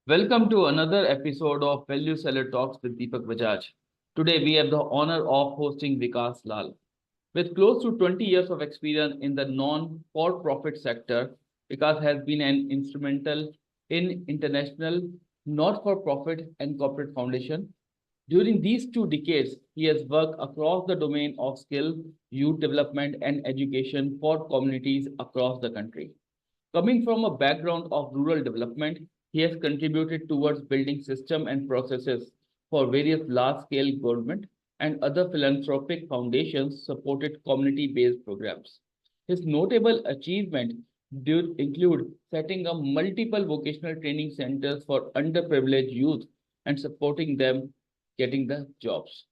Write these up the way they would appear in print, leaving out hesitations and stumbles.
Welcome to another episode of Value Seller Talks with Deepak Bajaj. Today we have the honor of hosting Vikash Lal. With close to 20 years of experience in the non-for-profit sector, Vikas has been an instrumental in international not-for-profit and corporate foundation. During these 2 decades, he has worked across the domain of skill, youth development, and education for communities across the country. Coming from a background of rural development, he has contributed towards building systems and processes for various large-scale government and other philanthropic foundations supported community-based programs. His notable achievements include setting up multiple vocational training centers for underprivileged youth and supporting them getting the jobs.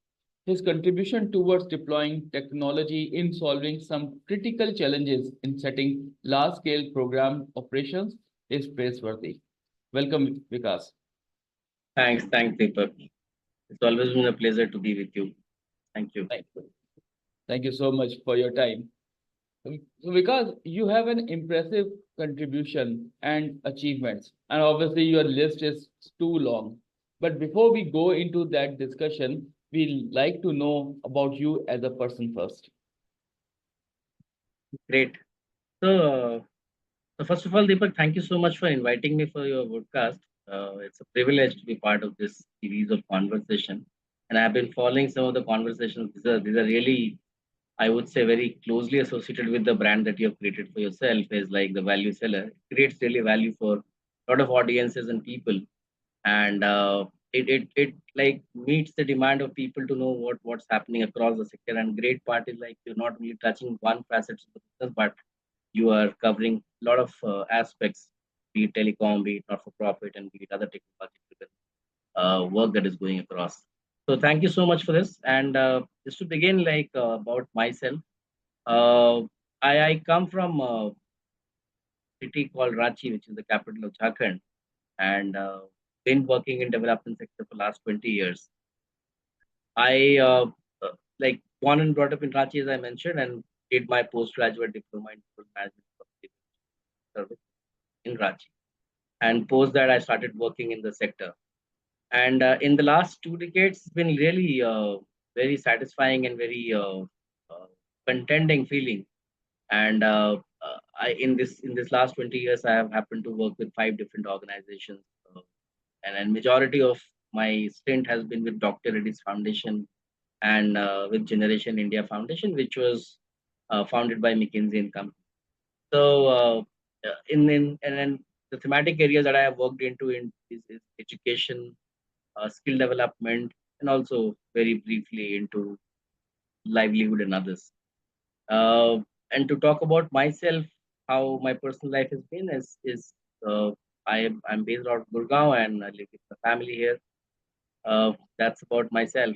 His contribution towards deploying technology in solving some critical challenges in setting large-scale program operations is praiseworthy. Welcome, Vikas. Thanks, Deepak. It's always been a pleasure to be with you. Thank you. Thank you. Thank you so much for your time. So, Vikas, you have an impressive contribution and achievements, and obviously your list is too long. But before we go into that discussion, we like to know about you as a person first. Great. So, first of all, Deepak, thank you so much for inviting me for your podcast. It's a privilege to be part of this series of conversation, and I've been following some of the conversations. These are really, I would say, very closely associated with the brand that you have created for yourself. Is like the value seller. It creates really value for a lot of audiences and people, and it like meets the demand of people to know what's happening across the sector. And great part is like you're not really touching one facet of the business, but you are covering a lot of aspects, be it telecom, be it not for profit, and be it other technology driven work that is going across. So thank you so much for this. And just to begin, about myself, uh, I come from a city called Ranchi, which is the capital of Jharkhand, and been working in development sector for last 20 years. I like born and brought up in Ranchi, as I mentioned, and did my postgraduate diploma in food management from the service in Ranchi. And post that, I started working in the sector. And in the last 2 decades, it's been really very satisfying and very contending feeling. And in this last 20 years, I have happened to work with 5 different organizations, and majority of my stint has been with Dr. Reddy's Foundation and with Generation India Foundation, which was founded by McKinsey and Company. So, and then the thematic areas that I have worked into is education, skill development, and also very briefly into livelihood and others. Uh, and to talk about myself, how my personal life has been is I'm based out of Gurgaon and I live with my family here. That's about myself.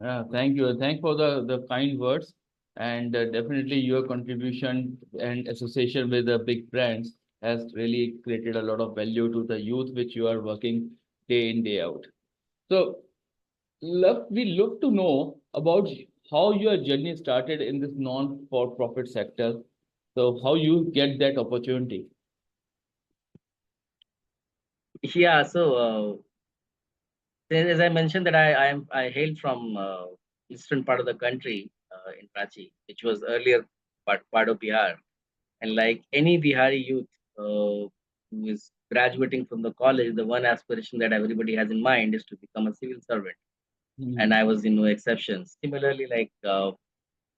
Thank you. Thank for the kind words. And definitely your contribution and association with the big brands has really created a lot of value to the youth which you are working day in, day out. So we look to know about how your journey started in this non-for-profit sector. So how you get that opportunity. Yeah. Then as I mentioned that I hail from eastern part of the country in Ranchi, which was earlier part of Bihar. And like any Bihari youth who is graduating from the college, the one aspiration that everybody has in mind is to become a civil servant. And Mhm. I was in no exception. Similarly,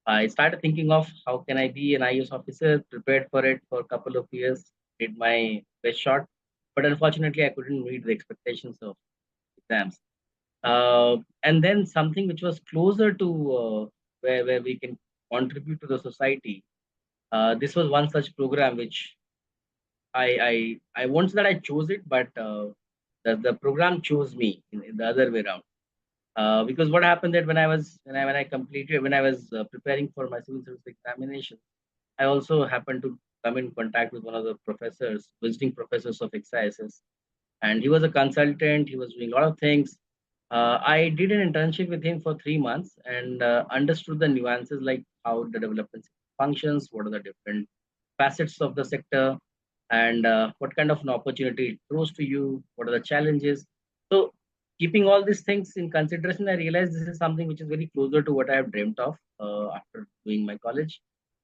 I started thinking of how can I be an IAS officer, prepared for it for a couple of years, did my best shot, but unfortunately I couldn't meet the expectations of exams. And then something which was closer to where we can contribute to the society. This was one such program which I won't say that I chose it, but the program chose me in the other way around. Because what happened that when I was preparing for my civil service examination, I also happened to come in contact with one of the professors, visiting professors of XISS, and he was a consultant. He was doing a lot of things. I did an internship with him for 3 months and understood the nuances like how the development functions, what are the different facets of the sector, and what kind of an opportunity it throws to you, what are the challenges. So keeping all these things in consideration, I realized this is something which is very closer to what I have dreamt of after doing my college.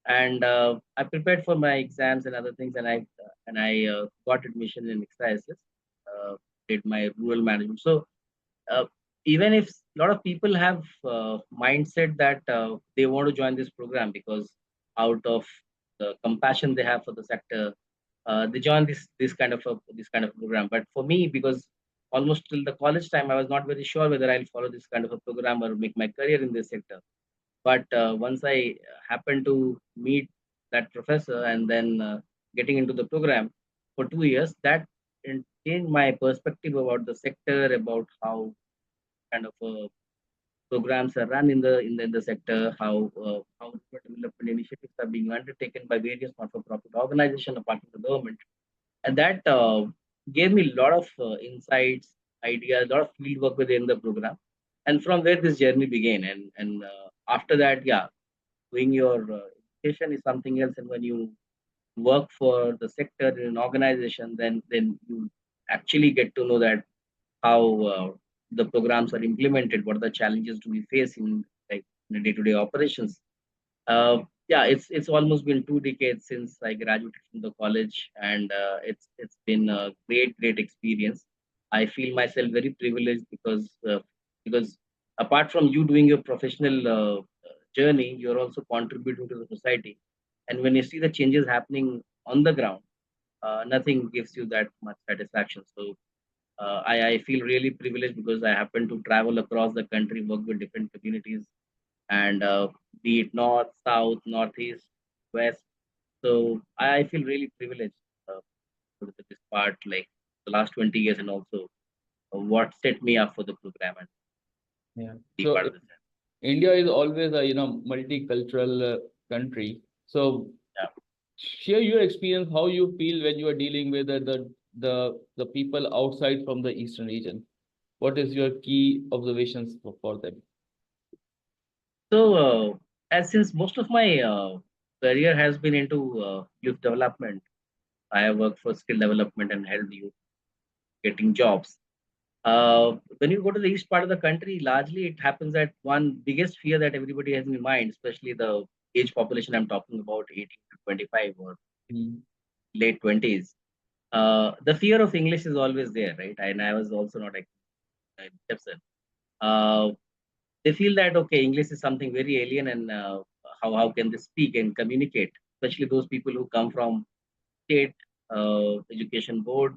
And I prepared for my exams and other things, and I got admission in extra SS, uh, did my rural management. So uh, even if a lot of people have mindset that they want to join this program because out of the compassion they have for the sector, they join this kind of program. But for me, because almost till the college time, I was not very sure whether I'll follow this kind of a program or make my career in this sector. But once I happened to meet that professor and then getting into the program for 2 years, that changed my perspective about the sector, about how kind of programs are run in the sector, how development initiatives are being undertaken by various not-for-profit organizations apart from the government, and that gave me a lot of insights, ideas, a lot of field work within the program, and from where this journey began. And after that, yeah, doing your education is something else, and when you work for the sector in an organization, then you actually get to know that how the programs are implemented, what are the challenges do we face in like in the day-to-day operations. Yeah, it's almost been 2 decades since I graduated from the college, and it's been a great experience. I feel myself very privileged because apart from you doing your professional journey, you're also contributing to the society. And when you see the changes happening on the ground, nothing gives you that much satisfaction. So I feel really privileged because I happen to travel across the country, work with different communities, and be it north, south, northeast, west. So I feel really privileged with this part, like the last 20 years, and also what set me up for the program and Yeah. be So part of this. India is always a multicultural country. So Yeah. share your experience, how you feel when you are dealing with the people outside from the eastern region. What is your key observations for them? So as since most of my career has been into youth development, I have worked for skill development and helped youth getting jobs. When you go to the east part of the country, largely it happens that one biggest fear that everybody has in mind, especially the age population I'm talking about, 18 to 25 or Mm. late 20s, the fear of English is always there, right? And I was also not an exception. Uh, they feel that, okay, English is something very alien, and how can they speak and communicate, especially those people who come from state education board.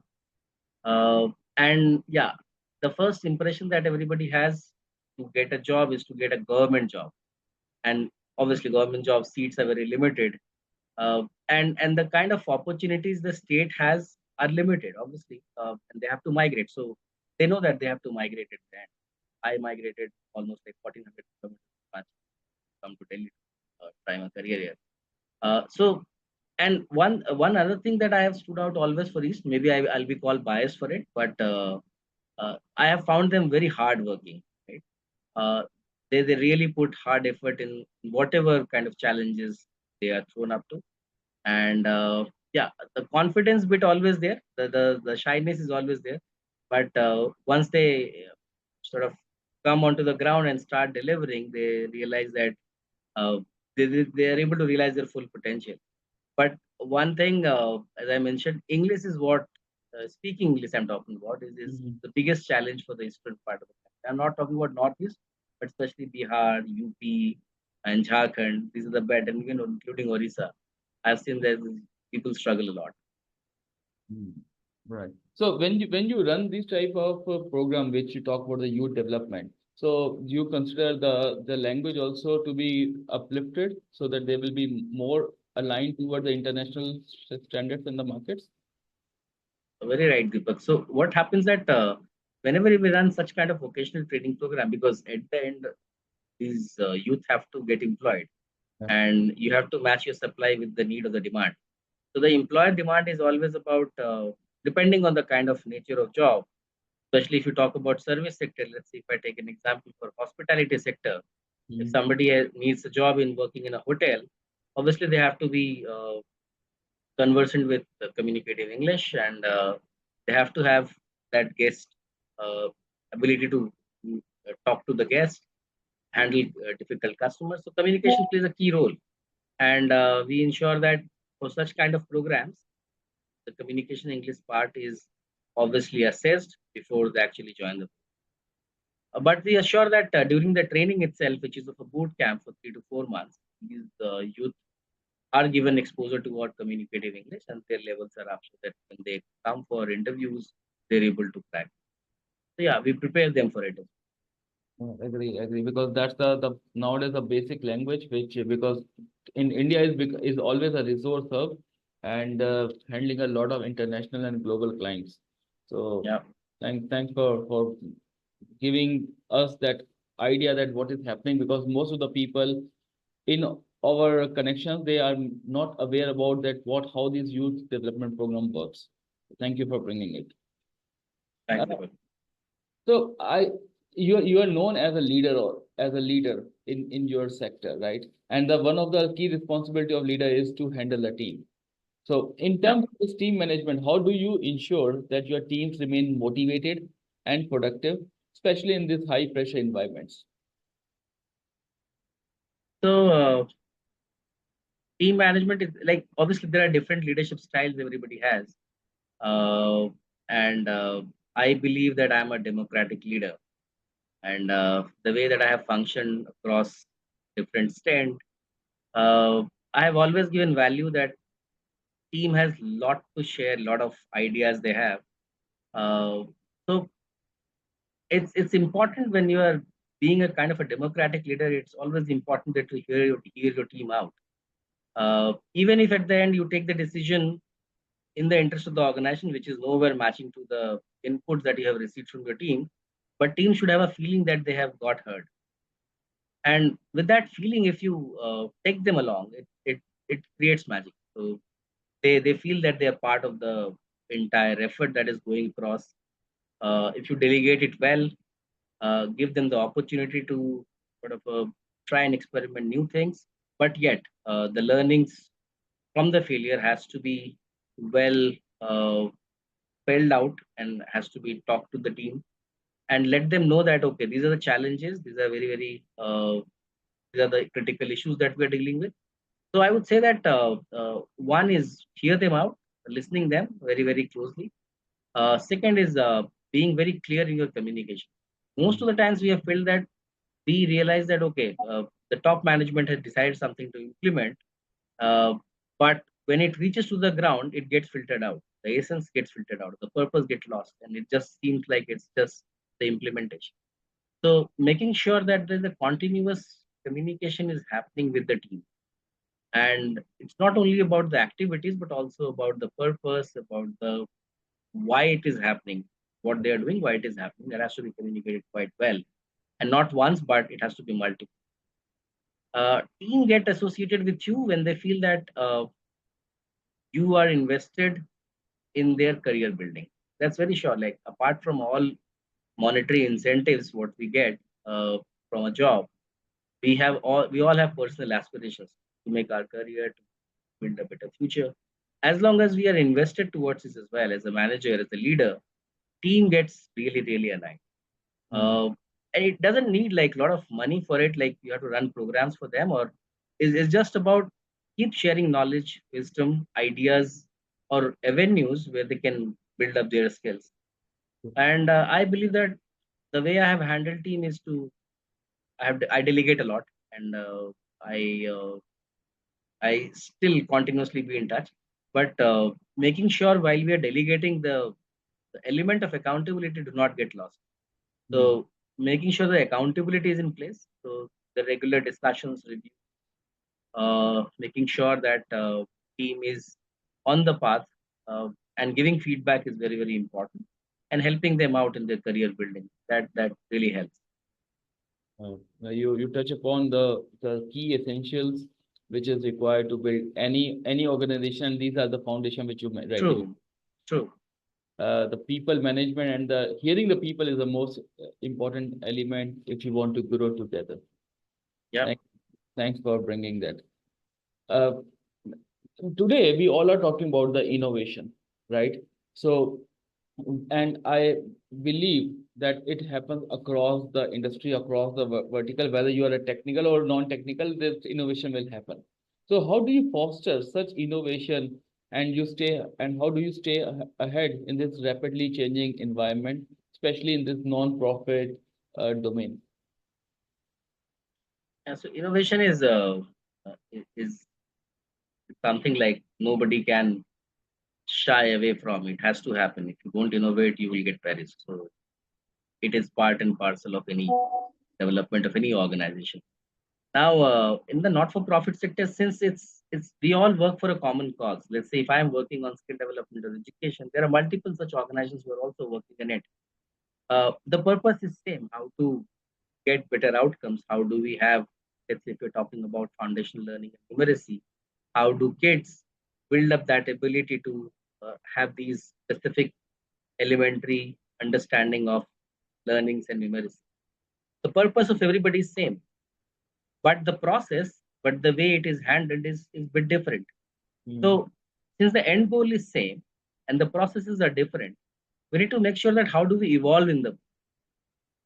Uh, and yeah, the first impression that everybody has to get a job is to get a government job. And obviously, government job seats are very limited. And the kind of opportunities the state has are limited, obviously, and they have to migrate. So they know that they have to migrate it. And I migrated almost like 1400 kilometers to come to Delhi to try my career here. So and one other thing that I have stood out always for East, maybe I'll be called biased for it, but I have found them very hardworking. Right? Uh, they really put hard effort in whatever kind of challenges they are thrown up to, and yeah, the confidence bit always there, the shyness is always there, but once they sort of come onto the ground and start delivering, they realize that uh, they are able to realize their full potential. But one thing, as I mentioned, English is what speaking English I'm talking about is Mhm. the biggest challenge for the eastern part of the country. I'm not talking about northeast, but especially Bihar, UP, and Jharkhand. These are the bad, and even including Orissa. I've seen that people struggle a lot. Mm. Right. So when you run this type of program, which you talk about the youth development, so do you consider the language also to be uplifted so that they will be more aligned toward the international standards in the markets? Very right, Deepak. So what happens that whenever we run such kind of vocational training program, because at the end these youth have to get employed, Yeah. and you have to match your supply with the need of the demand. So the employer demand is always about depending on the kind of nature of job. Especially if you talk about service sector, let's see if I take an example for hospitality sector. If Mm. somebody needs a job in working in a hotel, obviously they have to be conversant with communicative English, and they have to have that guest uh, ability to talk to the guest, handle difficult customers. So communication plays a key role, and we ensure that for such kind of programs, the communication English part is obviously assessed before they actually join the. But we assure that during the training itself, which is of a boot camp for 3 to 4 months, these youth are given exposure to what communicative English, and their levels are up so that when they come for interviews, they're able to crack. So yeah, we prepare them for it. Agree, because that's the nowadays the basic language which because in India is always a resource hub and handling a lot of international and global clients. So Yeah. thanks for giving us that idea that what is happening because most of the people in our connections they are not aware about that what how this youth development program works. Thank you for bringing it. Thanks, Uh, Deepak. so you are known as a leader or as a leader in your sector, right? And the one of the key responsibility of leader is to handle the team. So in Yeah. terms of this team management, how do you ensure that your teams remain motivated and productive, especially in these high pressure environments? So team management is like obviously there are different leadership styles everybody has, uh, and I believe that I'm a democratic leader, and the way that I have functioned across different stent, I have always given value that team has lot to share, lot of ideas they have. So it's important when you are being a kind of a democratic leader. It's always important that you hear your team out. Even if at the end you take the decision in the interest of the organization, which is nowhere matching to the inputs that you have received from your team, but team should have a feeling that they have got heard. And with that feeling, if you take them along, it creates magic. So they feel that they are part of the entire effort that is going across. If you delegate it well, give them the opportunity to sort of try and experiment new things, but yet the learnings from the failure has to be well uh, spelled out and has to be talked to the team and let them know that okay, these are the challenges, these are very these are the critical issues that we're dealing with. So I would say that one is hear them out, listening them very closely. Second is being very clear in your communication. Most of the times we have felt that we realize that okay, the top management has decided something to implement, uh, but when it reaches to the ground, it gets filtered out. The essence gets filtered out. The purpose gets lost, and it just seems like it's just the implementation. So making sure that there's a continuous communication is happening with the team, and it's not only about the activities, but also about the purpose, about the why it is happening, what they are doing, why it is happening. That has to be communicated quite well, and not once, but it has to be multiple. Team get associated with you when they feel that you are invested in their career building. That's very sure. Like apart from all monetary incentives, what we get from a job, we all have personal aspirations to make our career, to build a better future. As long as we are invested towards this as well, as a manager, as a leader, team gets really aligned. Mm. Uh, and it doesn't need like a lot of money for it. Like you have to run programs for them, or it's just about keep sharing knowledge, wisdom, ideas, or avenues where they can build up their skills. And I believe that the way I have handled team is to I delegate a lot, and I I still continuously be in touch, but making sure while we are delegating the element of accountability do not get lost. Mm. So making sure the accountability is in place. So the regular discussions, review, making sure that team is on the path, and giving feedback is very important, and helping them out in their career building. That really helps. You touch upon the key essentials which is required to build any organization. These are the foundation which you rightly. True, true. The people management and the hearing the people is the most important element if you want to grow together. Yeah. Thank, thanks for bringing that. Uh, today we all are talking about the innovation, right? So, and I believe that it happens across the industry, across the vertical, whether you are a technical or non-technical, this innovation will happen. So how do you foster such innovation and how do you stay ahead in this rapidly changing environment, especially in this non-profit domain? Yeah, so innovation is something like nobody can shy away from. It has to happen. If you don't innovate, you will get perished. So it is part and parcel of any development of any organization. Now, in the not-for-profit sector, since it's we all work for a common cause. Let's say if I am working on skill development or education, there are multiple such organizations who are also working in it. The purpose is same: how to get better outcomes. How do we have, let's say, if you're talking about foundational learning and numeracy, how do kids build up that ability to have these specific elementary understanding of learnings and numeracy? The purpose of everybody is same, but the process, but the way it is handled is bit different. So since the end goal is same and the processes are different, we need to make sure that how do we evolve in them.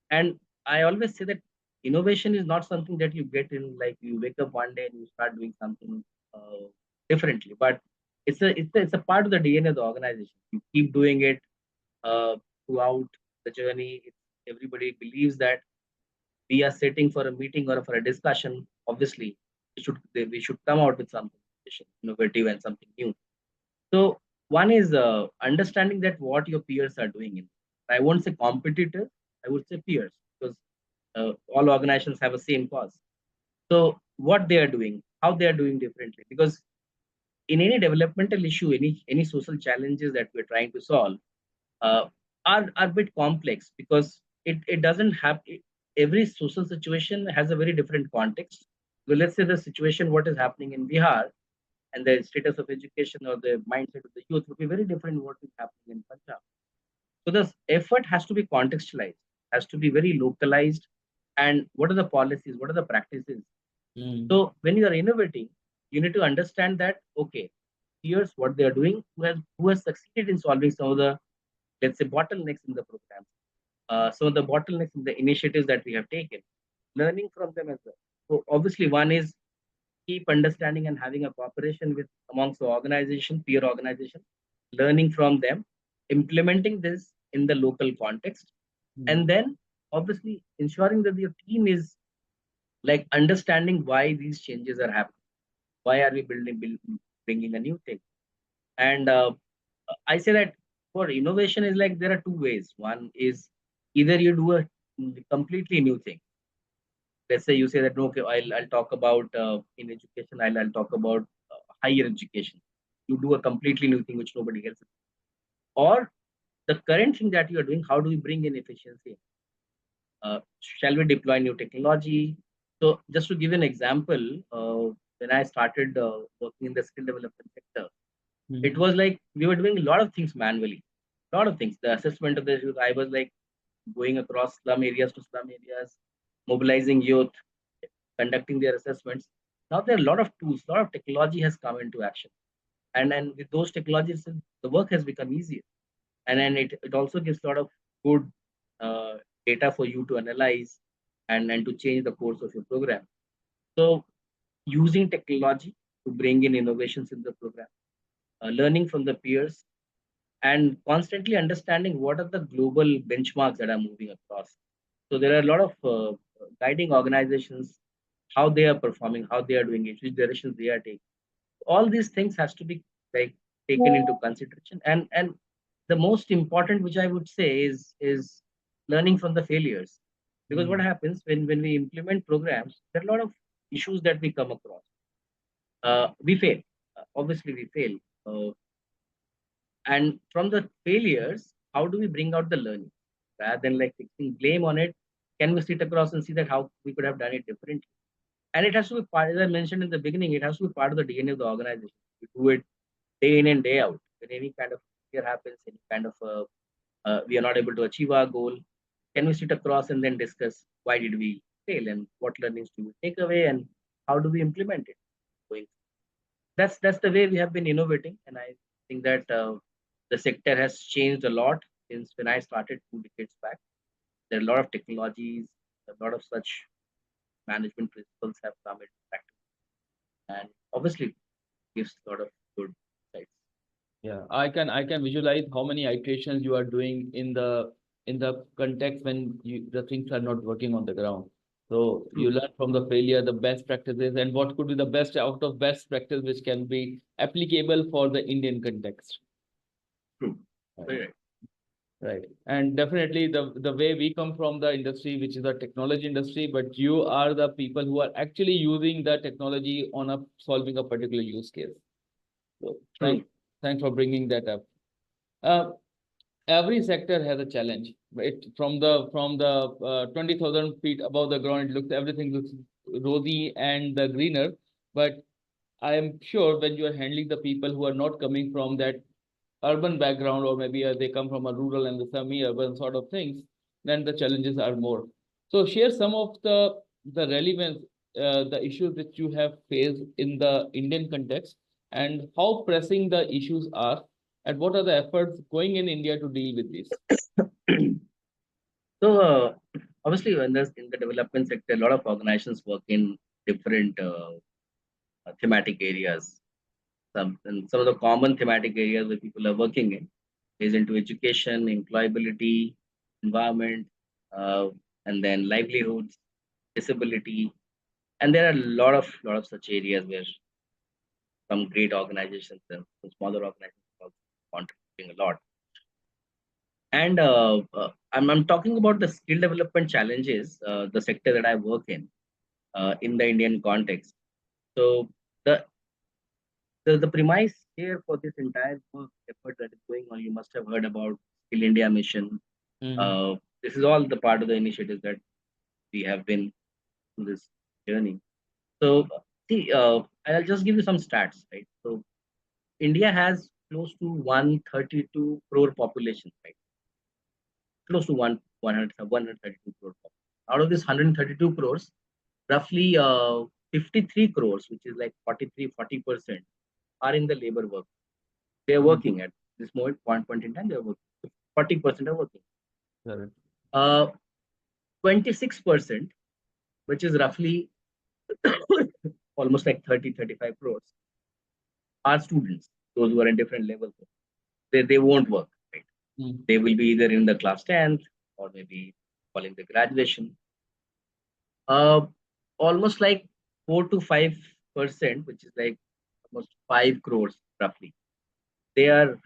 And I always say that innovation is not something that you get in like you wake up one day and you start doing something differently, but it's a part of the DNA of the organization. You keep doing it uh, throughout the journey. Everybody believes that we are sitting for a meeting or for a discussion. Obviously, we should come out with something innovative and something new. So one is understanding that what your peers are doing. I won't say competitors, I would say peers, because all organizations have a same cause. So what they are doing, how they are doing differently, because in any developmental issue, any social challenges that we're trying to solve uh, are a bit complex because it doesn't have every social situation has a very different context. Well, let's say the situation what is happening in Bihar and the status of education or the mindset of the youth would be very different what is happening in Punjab. So the effort has to be contextualized, has to be very localized, and what are the policies, what are the practices. So when you are innovating, you need to understand that okay, here's what they are doing, who has succeeded in solving some of the, let's say, bottlenecks in the program. So the bottlenecks in the initiatives that we have taken, learning from them as well. So obviously, one is keep understanding and having a cooperation with amongst the organization, peer organization, learning from them, implementing this in the local context, and then obviously ensuring that your team is like understanding why these changes are happening. Why are we bringing a new thing? And I say that for innovation is like there are two ways. One is either you do a completely new thing. Let's say you say that no, okay, I'll talk about in education. I'll talk about higher education. You do a completely new thing which nobody else. Or the current thing that you are doing, how do we bring in efficiency? Shall we deploy new technology? So just to give an example, when I started working in the skill development sector, it was like we were doing a lot of things manually, a lot of things. The assessment of the youth, I was like going across slum areas to slum areas, mobilizing youth, conducting their assessments. Now there are a lot of tools, a lot of technology has come into action. And with those technologies, the work has become easier. And then it also gives a lot of good uh, data for you to analyze and to change the course of your program. So using technology to bring in innovations in the program, learning from the peers, and constantly understanding what are the global benchmarks that are moving across. So there are a lot of guiding organizations, how they are performing, how they are doing it, which directions they are taking. All these things has to be like taken into consideration. And the most important, which I would say, is learning from the failures. Because what happens when we implement programs, there are a lot of issues that we come across. We fail. Obviously, we fail. And from the failures, how do we bring out the learning? Rather than like fixing blame on it, can we sit across and see that how we could have done it differently? And it has to be part, as I mentioned in the beginning, it has to be part of the DNA of the organization. We do it day in and day out. When any kind of failure happens, any kind of we are not able to achieve our goal, can we sit across and then discuss why did we fail and what learnings do we take away and how do we implement it going forward? that's the way we have been innovating, and I think that the sector has changed a lot since when I started 2 decades back. There are a lot of technologies, a lot of such management principles have come into practice, and obviously gives a lot of good sides. Yeah, I can visualize how many iterations you are doing in the context when the things are not working on the ground. So True, you learn from the failure, the best practices, and what could be the best out of best practice which can be applicable for the Indian context. true, Right. very right. Right. And definitely the way we come from the industry, which is the technology industry, but you are the people who are actually using the technology on a solving a particular use case. So True. thanks for bringing that up. Uh, every sector has a challenge. It from the 20,000 feet above the ground, it looks everything looks rosy and greener. But I am sure when you are handling the people who are not coming from that urban background, or maybe they come from a rural and the semi-urban sort of things, then the challenges are more. So share some of the relevance, the issues that you have faced in the Indian context, and how pressing the issues are, and what are the efforts going in India to deal with this. So obviously, when there's in the development sector, a lot of organizations work in different thematic areas. Some of the common thematic areas where people are working in is into education, employability, environment, uh, and then livelihoods, disability, and there are a lot of such areas where some great organizations and some smaller organizations are also contributing a lot. And I'm talking about the skill development challenges, the sector that I work in the Indian context. So the, the premise here for this entire work effort that is going on, you must have heard about Skill India Mission. Mm-hmm. This is all the part of the initiative that we have been in this journey. So see, I'll just give you some stats, right? So India has close to 132 crore population, right? Close to 132 crore population. Out of this 132 crores, roughly 53 crores, which is like 43-40%, are in the labor work. They are working at this point in time. They are working. 40% are working. Correct. Uh, 26%, which is roughly almost like 30-35 crores, are students. Those who are in different levels, they won't work. Right? Mm. They will be either in the class 10th or maybe following the graduation. Uh, almost like 4 to 5%, which is like almost 5 crores roughly. They are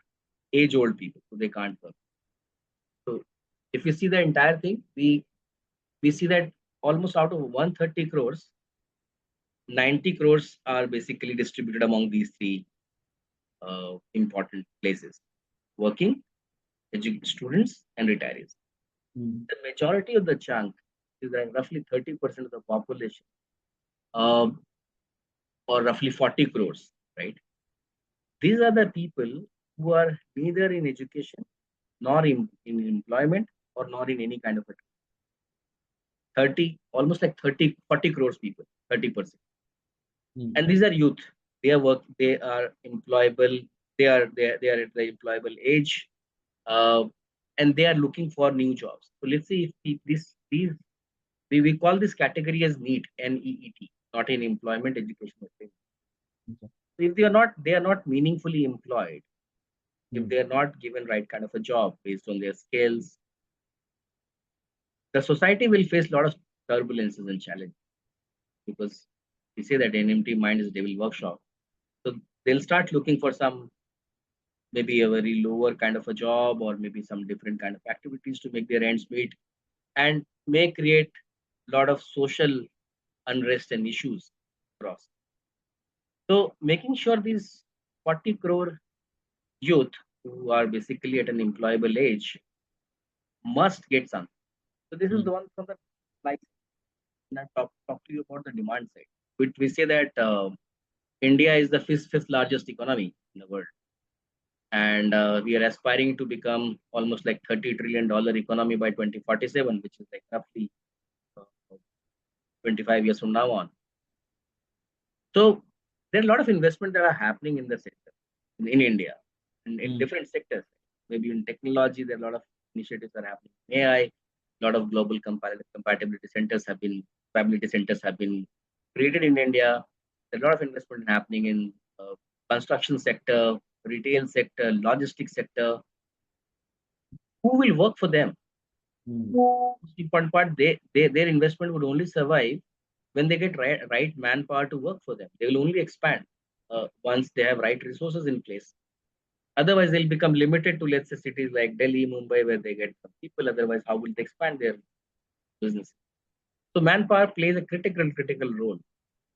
age-old people, so they can't work. So if you see the entire thing, we see that almost out of 130 crores, 90 crores are basically distributed among these three important places: working, students, and retirees. Mm. The majority of the chunk is like roughly 30% of the population, uh, or roughly 40 crores, right? These are the people who are neither in education nor in employment or nor in any kind of a 30, almost like 30-40 crores people, 30%. Mm. And these are youth. They are employable, they are at the employable age, uh, and they are looking for new jobs. So let's see if these we call this category as NEET, NEET, not in employment, education, or training. Okay. So if they are not meaningfully employed, if Mm. they are not given right kind of a job based on their skills, the society will face a lot of turbulences and challenges, because we say that an empty mind is devil workshop. So they'll start looking for some, maybe a very lower kind of a job, or maybe some different kind of activities to make their ends meet, and may create a lot of social unrest and issues across. So making sure these 40 crore youth who are basically at an employable age must get something. So this is Mm. the one from the, like, when I talk to you about the demand side. We say that India is the fifth largest economy in the world, and we are aspiring to become almost like $30 trillion economy by 2047, which is like roughly uh, 25 years from now on. So there are a lot of investment that are happening in the sector in India and in Mm. different sectors. Maybe in technology, there are a lot of initiatives that are happening. In AI, a lot of global compatibility centers have been created in India. There's a lot of investment happening in construction sector, retail sector, logistics sector. Who will work for them? Mm. Most important part, their investment would only survive when they get right manpower to work for them. They will only expand once they have right resources in place. Otherwise, they'll become limited to, let's say, cities like Delhi, Mumbai, where they get some people. Otherwise, how will they expand their business? So manpower plays a critical role.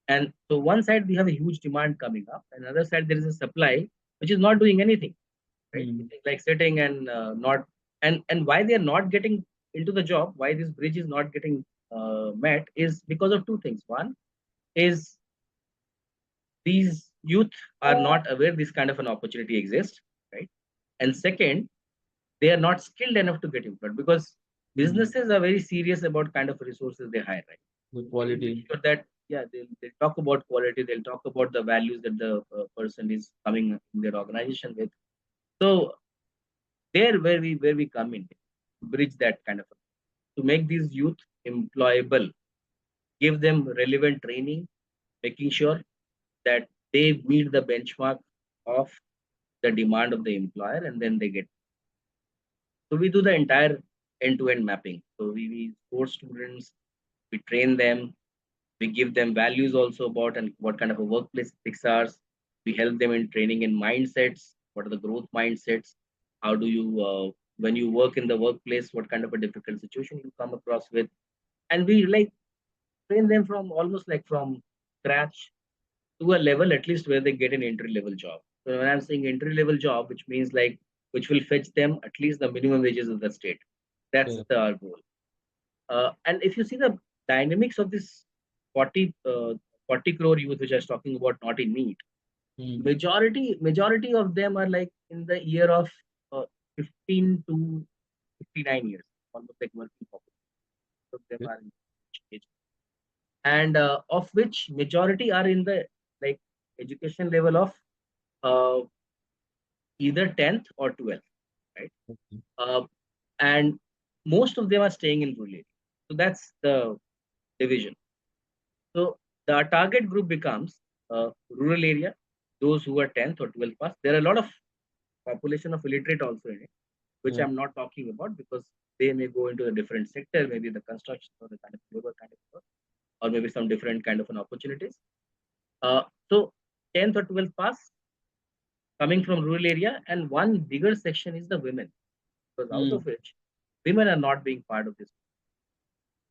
And so one side we have a huge demand coming up, and another side there is a supply which is not doing anything, right? Mm. It's like sitting and not and why they are not getting into the job, why this bridge is not getting met is because of two things. One is these youth are not aware this kind of an opportunity exists, right? And second, they are not skilled enough to get employed because Mm. businesses are very serious about kind of resources they hire, right? The They will quality. make sure that they'll talk about quality, they'll talk about the values that the person is coming in their organization with. So there where we come in, bridge that kind of to make these youth employable, give them relevant training, making sure that they meet the benchmark of the demand of the employer, and then they get. So we do the entire end-to-end mapping. So we source students, we train them, we give them values also about and what kind of a workplace ethics are. We help them in training in mindsets. What are the growth mindsets? How do you, when you work in the workplace, what kind of a difficult situation you come across with? And we like train them from almost like from scratch to a level at least where they get an entry level job. So when I'm saying entry level job, which means like which will fetch them at least the minimum wages of the state. That's Yeah. the goal. And if you see the dynamics of this 40, 40 crore youth, which I was talking about, not in need, Mm. majority of them are like in the year of 15 to 59 years, almost like working population. Of them Okay. are in age, and of which majority are in the like education level of uh, either 10th or 12th, right? Okay. Uh, and most of them are staying in rural area. So that's the division. So the target group becomes rural area, those who are 10th or 12th pass. There are a lot of population of illiterate also in it, which Yeah. I'm not talking about because they may go into a different sector, maybe the construction or the kind of labor kind of work, or maybe some different kind of an opportunities. So 10th or 12th pass coming from rural area, and one bigger section is the women, because out Mm. of which women are not being part of this.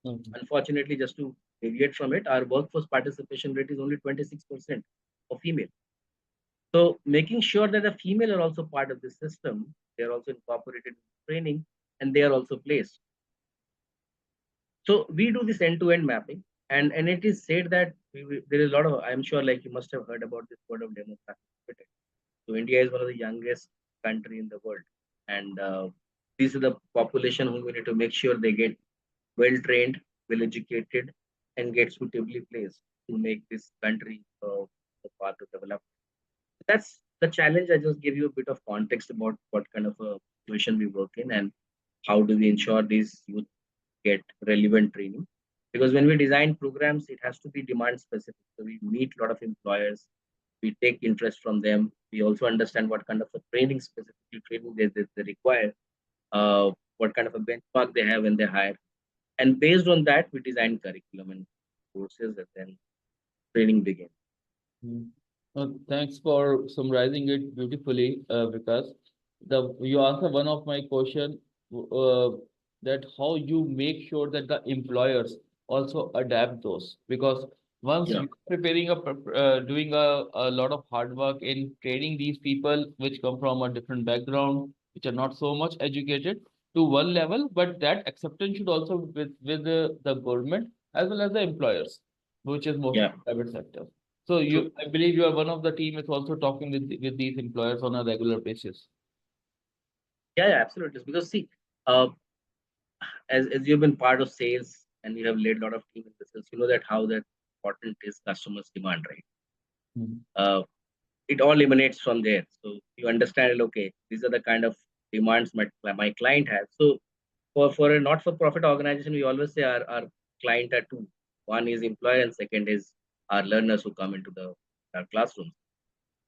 Okay. Unfortunately, just to deviate from it, our workforce participation rate is only 26% of female. So making sure that the female are also part of the system, they are also incorporated in training, and they are also placed. So we do this end-to-end mapping, and it is said that there is a lot of. I'm sure, like you must have heard about this word of demographic. So India is one of the youngest country in the world, and these are the population who we need to make sure they get well trained, well educated, and get suitably placed to make this country the path to develop. That's the challenge. I just give you a bit of context about what kind of a situation we work in and how do we ensure these youth get relevant training. Because when we design programs, it has to be demand specific. So we meet a lot of employers, we take interest from them. We also understand what kind of a training, specifically training they require, what kind of a benchmark they have when they hire. And based on that, we design curriculum and courses and then training begins. Mm. Thanks for summarizing it beautifully, because you answer one of my question, uh, that how you make sure that the employers also adapt those, because once Yeah. you are preparing doing a lot of hard work in training these people which come from a different background, which are not so much educated to one level, but that acceptance should also with the government as well as the employers, which is mostly Yeah. private sector. So True. I believe you are one of the team is also talking with these employers on a regular basis. Yeah, absolutely. Because see, uh, as you've been part of sales and you have led a lot of team in the sales, you know that how that important is customers' demand, right? Mm. It all emanates from there. So you understand, okay, these are the kind of demands my client has. So for a not-for-profit organization, we always say our client are two. One is employer and second is our learners who come into our classrooms.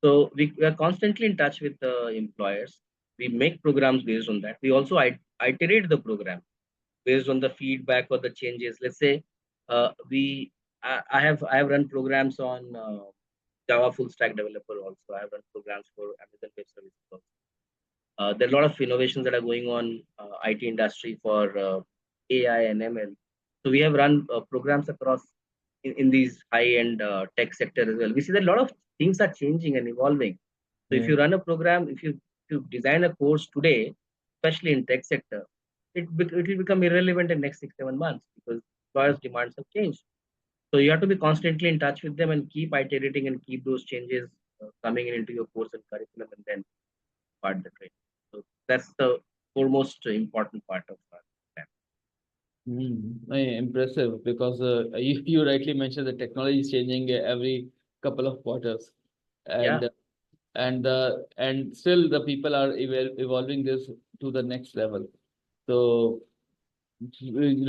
So we are constantly in touch with the employers. We make programs based on that. We also iterate the program based on the feedback or the changes. Let's say I have run programs on Java full stack developer also. I have run programs for Amazon Web Services also. There are a lot of innovations that are going on IT industry for AI and ML. So we have run programs across in these high-end tech sector as well. We see that a lot of things are changing and evolving. So if Yeah. you run a program, if you design a course today, especially in tech sector, it will become irrelevant in next 6 7 months because employers' demands have changed. So you have to be constantly in touch with them and keep iterating and keep those changes coming into your course and curriculum, and then part the training. So that's the foremost important part of our plan. Impressive because you rightly mentioned the technology is changing every couple of quarters, Yeah. and and still the people are evolving this to the next level. So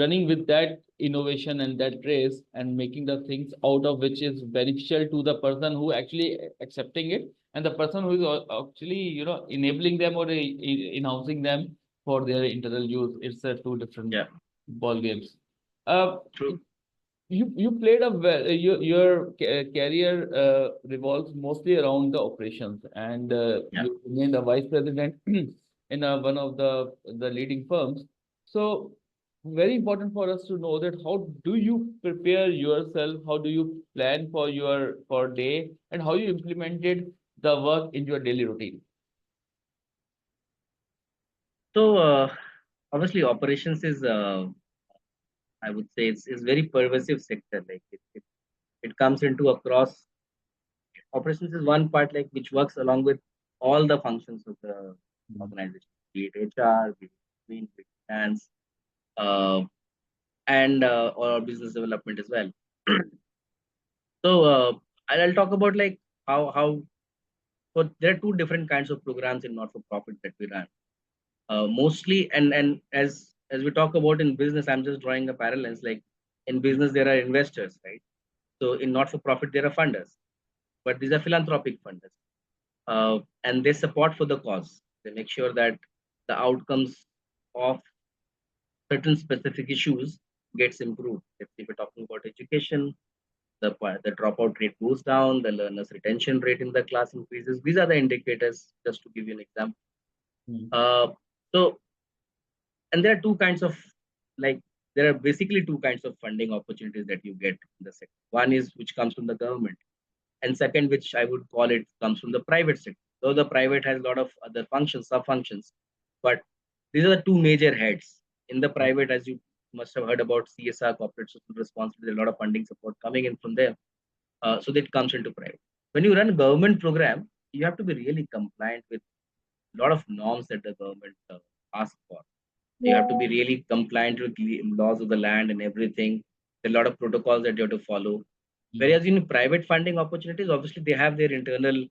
running with that innovation and that race and making the things out of which is beneficial to the person who actually accepting it and the person who is actually enabling them or in-housing them for their internal use. It's two different Yeah. ball games. uh True. you played a your career revolves mostly around the operations, and Yeah. you remained a vice president in one of the leading firms. So very important for us to know that how do you prepare yourself, how do you plan for your for day, and how you implemented the work in your daily routine. So obviously operations is I would say it's very pervasive sector. Like it comes into across operations is one part like which works along with all the functions of the Mm. organization, be it HR, be it finance, uh, and or business development as well. So I'll talk about like how so there are two different kinds of programs in not-for-profit that we run. Mostly, and as we talk about in business, I'm just drawing a parallels. Like in business, there are investors, right? So in not-for-profit, there are funders, but these are philanthropic funders, and they support for the cause. They make sure that the outcomes of certain specific issues gets improved. If we're talking about education, the dropout rate goes down, the learners retention rate in the class increases. These are the indicators, just to give you an example. Mm. uh, so and there are two kinds of like there are basically two kinds of funding opportunities that you get in the sector. One is which comes from the government, and second, which I would call it, comes from the private sector. Though the private has a lot of other functions, sub functions, but these are the two major heads. In the private, as you must have heard about CSR, corporate social responsibility, a lot of funding support coming in from there. So that comes into private. When you run a government program, you have to be really compliant with a lot of norms that the government asks for. You have to be really compliant with the laws of the land and everything. There are a lot of protocols that you have to follow. Mm. Whereas in private funding opportunities, obviously they have their internal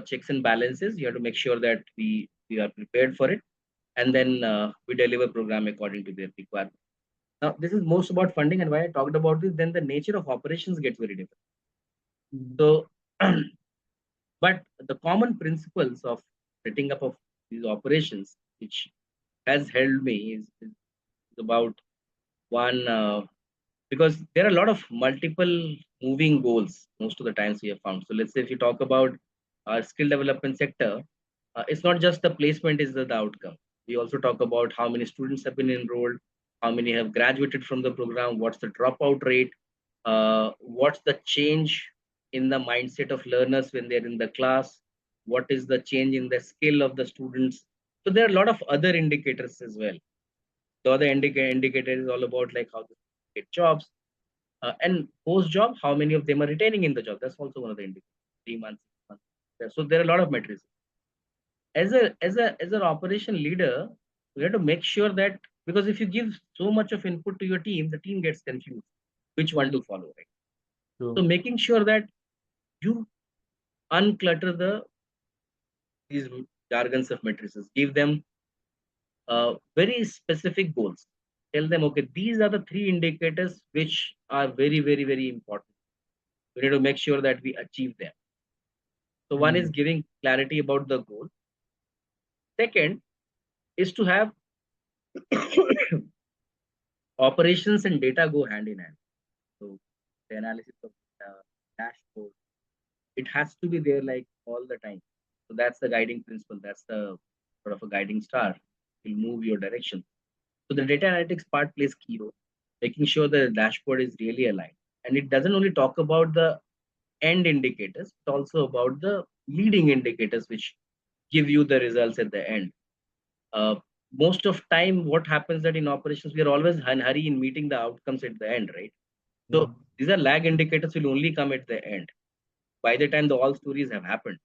checks and balances. You have to make sure that we are prepared for it, and then we deliver program according to their requirement. Now, this is most about funding, and why I talked about this. Then the nature of operations gets very different. Mm. So, but the common principles of setting up of these operations, which has held me, is about one. Because there are a lot of multiple moving goals most of the times we have found. So let's say if you talk about our skill development sector, it's not just the placement is the outcome. We also talk about how many students have been enrolled, how many have graduated from the program, what's the dropout rate, what's the change in the mindset of learners when they're in the class, what is the change in the skill of the students. So there are a lot of other indicators as well. The other indicator is all about like how they get jobs, and post job, how many of them are retaining in the job? That's also one of the indicators. 3 months, 6 months. So there are a lot of metrics. As an operation leader, you have to make sure that, because if you give so much of input to your team, the team gets confused which one Mm. to follow, right? So True. making sure that you unclutter these jargons of matrices. Give them very specific goals. Tell them, okay, these are the three indicators which are very, very, very important. We need to make sure that we achieve them. So one is giving clarity about the goal. Second is to have operations and data go hand in hand. So the analysis of dashboard, it has to be there like all the time. So that's the guiding principle. That's the sort of a guiding star. Will move your direction. So the data analytics part plays key role, making sure the dashboard is really aligned. And it doesn't only talk about the end indicators, but also about the leading indicators, which give you the results at the end. Uh, Most of time, what happens that in operations, we are always in hurry in meeting the outcomes at the end, right? So these are lag indicators will only come at the end, by the time the all stories have happened.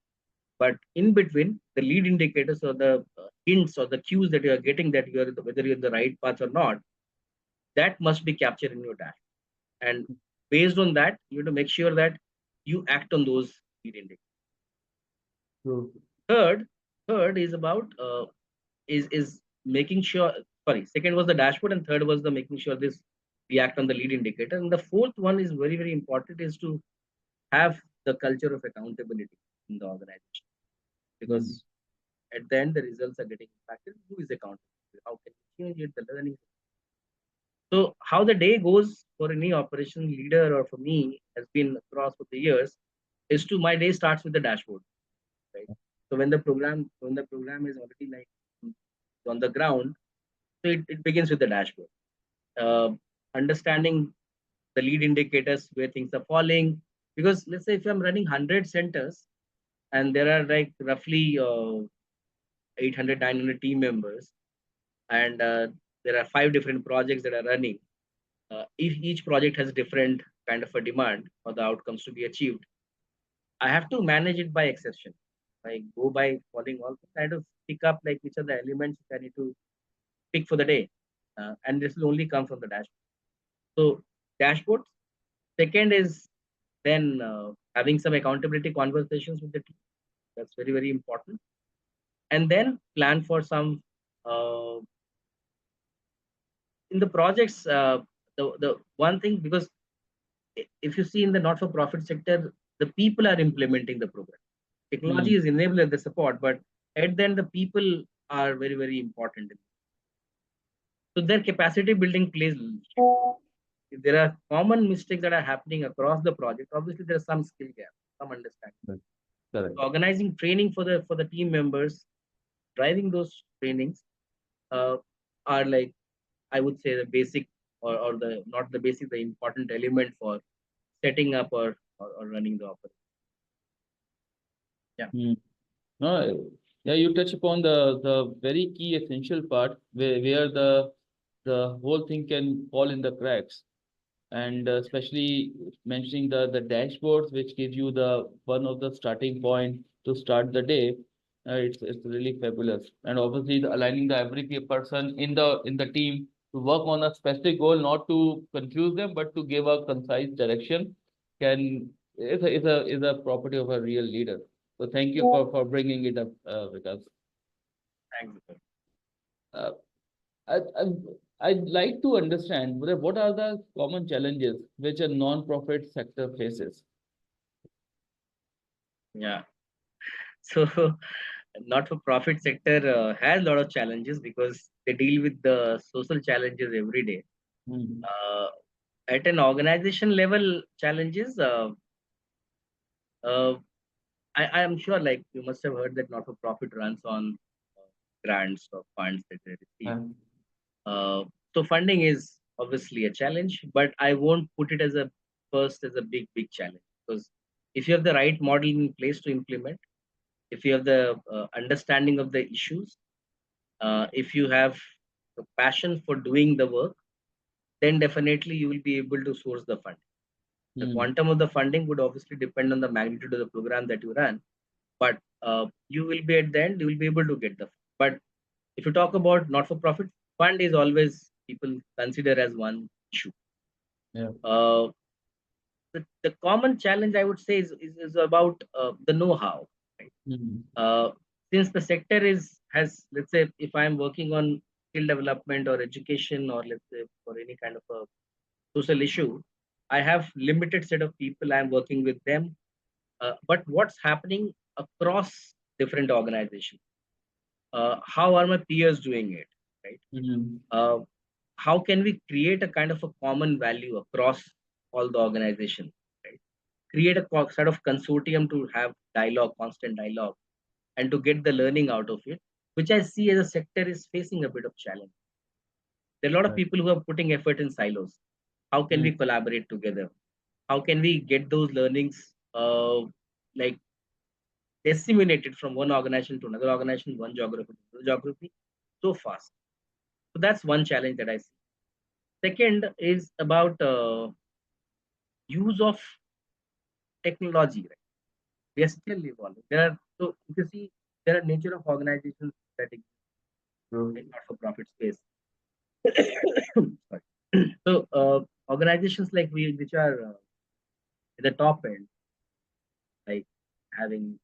But in between, the lead indicators or the hints or the cues that you are getting that you are whether you're in the right path or not, that must be captured in your dash. And based on that, you have to make sure that you act on those lead indicators. True. Third is about is making sure. Sorry, second was the dashboard, and third was the making sure this we act on the lead indicator. And the fourth one is very, very important, is to have the culture of accountability in the organization, because at the end the results are getting impacted. Who is accountable? How can you change it? The learning. So how the day goes for any operation leader or for me has been across for the years is to my day starts with the dashboard, right? So when the program is already like on the ground, so it begins with the dashboard. Uh, Understanding the lead indicators where things are falling, because let's say if I'm running 100 centers and there are like roughly 800 900 team members, and there are 5 different projects that are running. If each project has different kind of a demand for the outcomes to be achieved, I have to manage it by exception. I go by following all kind of pick up like which are the elements I need to pick for the day, and this will only come from the dashboard. So dashboards. Second is then having some accountability conversations with the team. That's very, very important. And then plan for some uh, in the projects. The one thing, because if you see in the not-for-profit sector, the people are implementing the program. Technology is enabling the support, but at the end, the people are very, very important. So their capacity building plays. If there are common mistakes that are happening across the project, obviously there is some skill gap, some understanding. Correct. Organizing training for the team members, driving those trainings uh, are like, I would say, the basic, or the not the basic, the important element for setting up or running the operation. Yeah. No, yeah, you touch upon the very key essential part where the whole thing can fall in the cracks, and especially mentioning the dashboards, which gives you the one of the starting point to start the day. It's really fabulous, and obviously aligning the every person in the team to work on a specific goal, not to confuse them, but to give a concise direction, can is a property of a real leader. So thank you for bringing it up, Vikas. Thanks. Uh, I, I, I'd like to understand what are the common challenges which a non-profit sector faces. Yeah. So not-for-profit sector has a lot of challenges because they deal with the social challenges every day. Mhm. Uh, at an organization level, challenges. Uh, I am sure, like you must have heard that not-for-profit runs on grants or funds that they receive. Uh, Uh, so funding is obviously a challenge, but I won't put it as a first as a big challenge, because if you have the right model in place to implement, if you have the understanding of the issues, if you have the passion for doing the work, then definitely you will be able to source the fund. The hmm, quantum of the funding would obviously depend on the magnitude of the program that you run, but you will be at the end, you will be able to get the. But if you talk about not-for-profit, fund is always people consider as one issue. yeah. Uh, the common challenge I would say is about the know-how. Right? Mhm. Uh, since the sector has, let's say, if I'm working on skill development or education, or let's say for any kind of a social issue, I have limited set of people I'm working with them. But what's happening across different organizations? How are my peers doing it? Right? Mhm. Uh, how can we create a kind of a common value across all the organization? Right? Create a sort of consortium to have dialogue, constant dialogue, and to get the learning out of it, which I see as a sector is facing a bit of challenge. There are a lot of Right. people who are putting effort in silos. How can Mhm. we collaborate together? How can we get those learnings like disseminated from one organization to another organization, one geography to another geography, so fast? So that's one challenge that I see. Second is about use of technology. Right? We are still evolving. There are, so if you see, there are nature of organizations that exist True. in not-for-profit space. Sorry. So organizations like we, which are at the top end, like having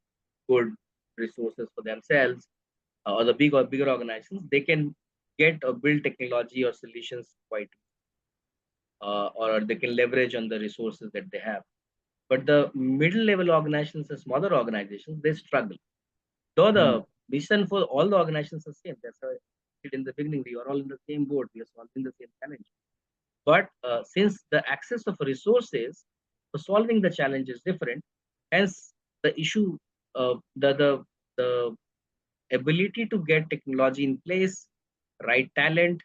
good resources for themselves, or the big or bigger organizations, they can get or build technology or solutions quite, or they can leverage on the resources that they have. But the middle level organizations and smaller organizations, they struggle. Though Mhm. the mission for all the organizations is same. That's why I said in the beginning, we are all in the same boat. We are solving the same challenge. But since the access of resources for solving the challenge is different, hence the issue, the ability to get technology in place, right talent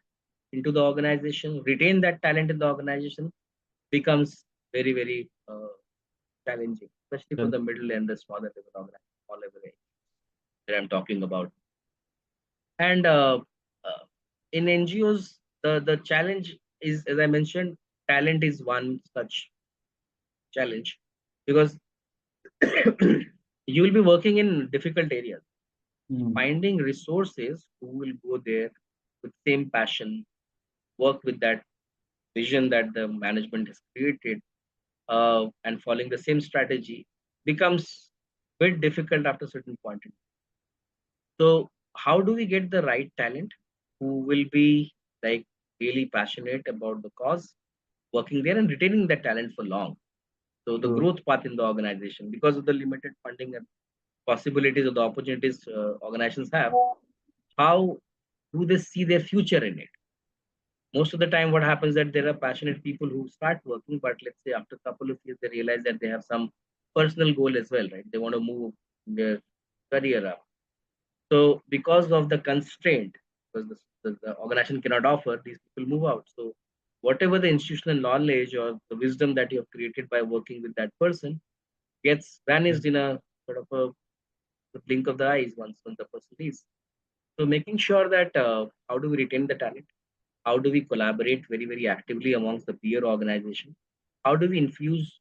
into the organization, retain that talent in the organization becomes very, very challenging, especially for Yeah. the middle and the smaller level organization, small level that I'm talking about. And in NGOs, the challenge is, as I mentioned, talent is one such challenge, because you will be working in difficult areas. Mhm. Finding resources who will go there with same passion, work with that vision that the management has created, and following the same strategy becomes bit difficult after a certain point. So, how do we get the right talent who will be like really passionate about the cause, working there and retaining that talent for long? So, the True. growth path in the organization, because of the limited funding and possibilities or the opportunities organizations have, how do they see their future in it? Most of the time, what happens that there are passionate people who start working, but let's say after a couple of years, they realize that they have some personal goal as well, right? They want to move their career up. So because of the constraint, because the organization cannot offer, these people move out. So whatever the institutional knowledge or the wisdom that you have created by working with that person gets vanished in a sort of a the blink of the eyes once the person leaves. So making sure that how do we retain the talent? How do we collaborate very, very actively amongst the peer organization? How do we infuse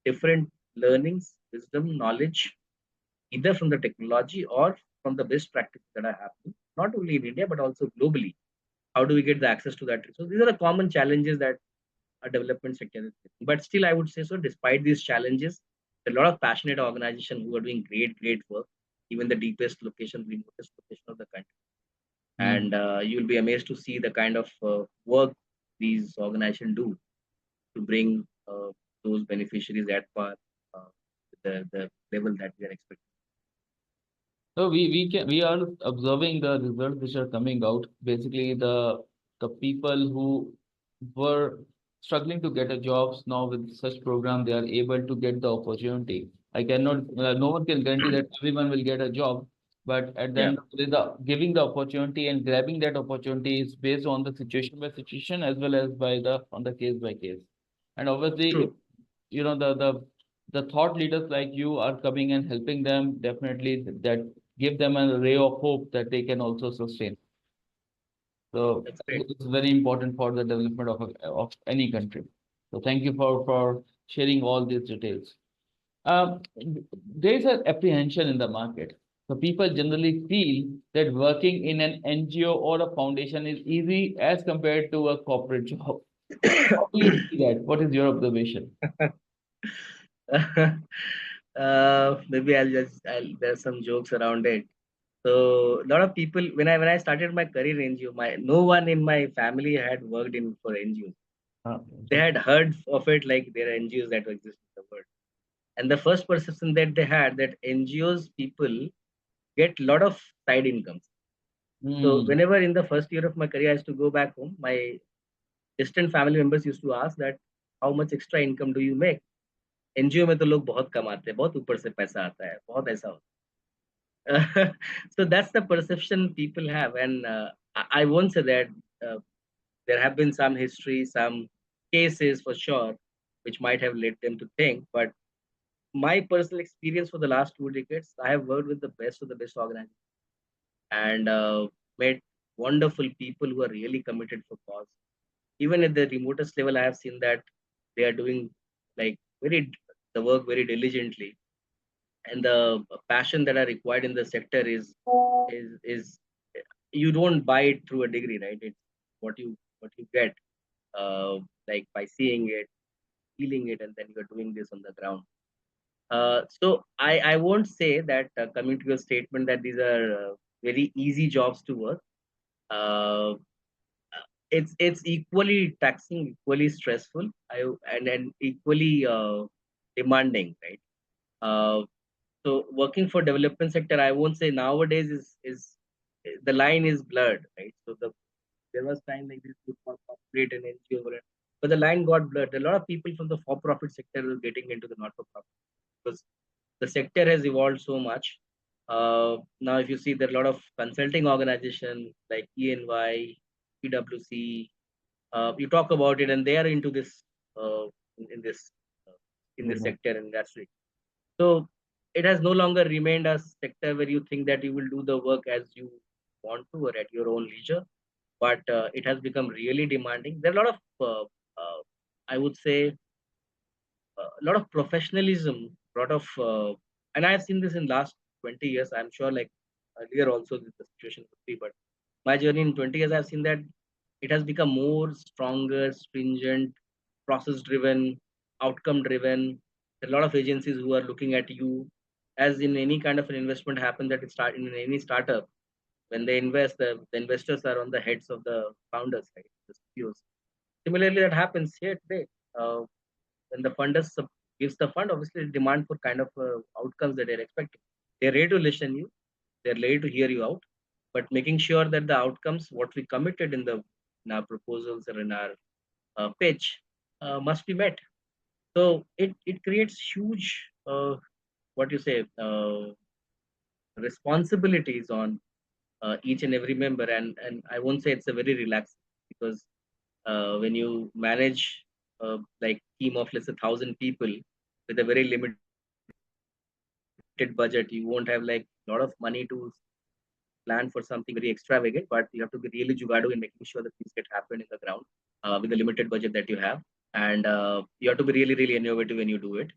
different learnings, wisdom, knowledge, either from the technology or from the best practices that are happening, not only in India, but also globally? How do we get the access to that resource? These are the common challenges that a development sector is facing. But still, I would say so, despite these challenges, there are a lot of passionate organizations who are doing great, great work, even the deepest location, remotest location of the country. Mhm. And you'll be amazed to see the kind of work these organizations do to bring those beneficiaries at par the level that we are expecting. So we are observing the results which are coming out. Basically, the people who were struggling to get a jobs now with such program, they are able to get the opportunity. I cannot, no one can guarantee that everyone will get a job, but at the Yeah, end of the day, the giving the opportunity and grabbing that opportunity is based on the situation by situation as well as by the on the case by case. And obviously, if true. the thought leaders like you are coming and helping them, definitely that give them a ray of hope that they can also sustain. So That's great. it's very important for the development of any country. So thank you for sharing all these details. Um, there is an apprehension in the market. So people generally feel that working in an NGO or a foundation is easy as compared to a corporate job. How do you see that? What is your observation? Maybe there's some jokes around it. So a lot of people, when I started my career in NGO, no one in my family had worked in for NGOs. They had heard of it like there are NGOs that exist in the world. And the first perception that they had that NGOs people get a lot of side incomes. So Hmm. whenever in the first year of my career I used to go back home, my distant family members used to ask that how much extra income do you make? NGO में तो लोग बहुत कमाते हैं, बहुत ऊपर से पैसा आता है, बहुत ऐसा होता है. So that's the perception people have, and I won't say that uh, there have been some history, some cases for sure, which might have led them to think. But my personal experience for the last 2 decades, I have worked with the best of the best organizations and met wonderful people who are really committed for cause. Even at the remotest level, I have seen that they are doing like very the work very diligently, and the passion that are required in the sector is you don't buy it through a degree, right? It's what you get like by seeing it, feeling it, and then you're doing this on the ground. So I won't say that coming to your statement that these are very easy jobs to work. Uh, it's equally taxing, equally stressful, and equally demanding, right? Uh, so working for development sector, I won't say nowadays is the line is blurred, right? So there was time like this for corporate and NGO, but the line got blurred. A lot of people from the for-profit sector were getting into the not-for-profit because the sector has evolved so much. Now, if you see, there are a lot of consulting organizations like ENY, PwC. You talk about it, and they are into this uh, in this uh, in this Mhm. sector industry. So it has no longer remained a sector where you think that you will do the work as you want to or at your own leisure, but it has become really demanding. There are a lot of, I would say, a lot of professionalism, a lot of, and I have seen this in last 20 years. I'm sure, like earlier also, the situation could be, but my journey in 20 years, I've seen that it has become more stronger, stringent, process driven, outcome driven. A lot of agencies who are looking at you, as in any kind of an investment happens that it start in any startup. When they invest, the investors are on the heads of the founders, right? The CEOs. Similarly, that happens here today. When the funders gives the fund, obviously demand for kind of outcomes that they're expecting. They're ready to listen you. They're ready to hear you out, but making sure that the outcomes, what we committed in our proposals or in our pitch, must be met. So it creates huge, what you say, responsibilities on each and every member, and I won't say it's a very relaxed because when you manage like team of let's say 1,000 people with a very limited budget, you won't have like a lot of money to plan for something very extravagant, but you have to be really jugado in making sure that things get happen in the ground with the limited budget that you have, and you have to be really really innovative when you do it.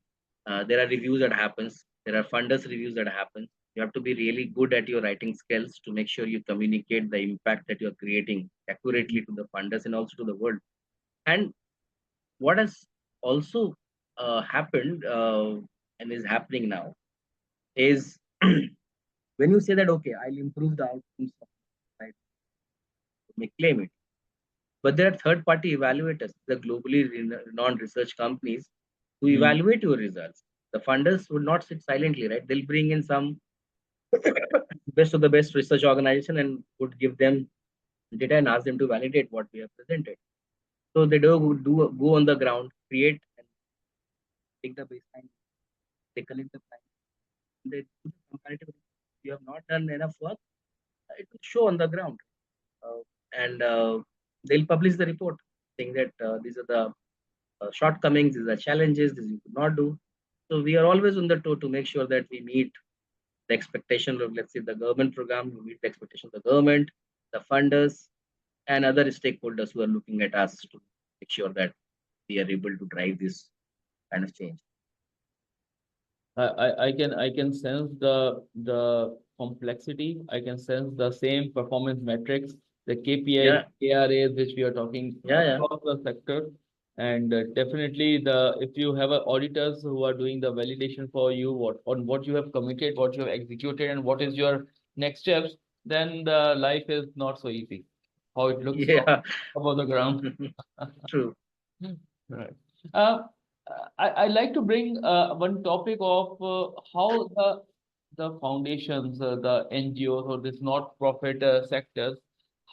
There are reviews that happens, there are funders reviews that happen. You have to be really good at your writing skills to make sure you communicate the impact that you're creating accurately to the funders and also to the world. And what has also happened and is happening now is when you say that okay, I'll improve the outcomes of right, may claim it, but there are third party evaluators, the globally renowned research companies who Hmm. evaluate your results. The funders would not sit silently, right? They'll bring in some best of the best research organization and would give them data and ask them to validate what we have presented. So they do go on the ground, create and take the baseline, they collect the price, they do the comparative. You have not done enough work, it will show on the ground, and they'll publish the report saying that these are the shortcomings, these are challenges, this you could not do. So we are always on the toe to make sure that we meet the expectation of, let's say, the government program, we meet the expectation of the government, the funders, and other stakeholders who are looking at us to make sure that we are able to drive this kind of change. I can sense the complexity. I can sense the same performance metrics, the KPI, Yeah, KRAs, which we are talking yeah, yeah. across the sector. And definitely if you have auditors who are doing the validation for you, what you have committed, what you have executed, and what is your next steps, then the life is not so easy. How it looks from Yeah, above the ground. true. Right. Uh, I like to bring one topic of how the foundations, the NGOs or this not-profit sectors,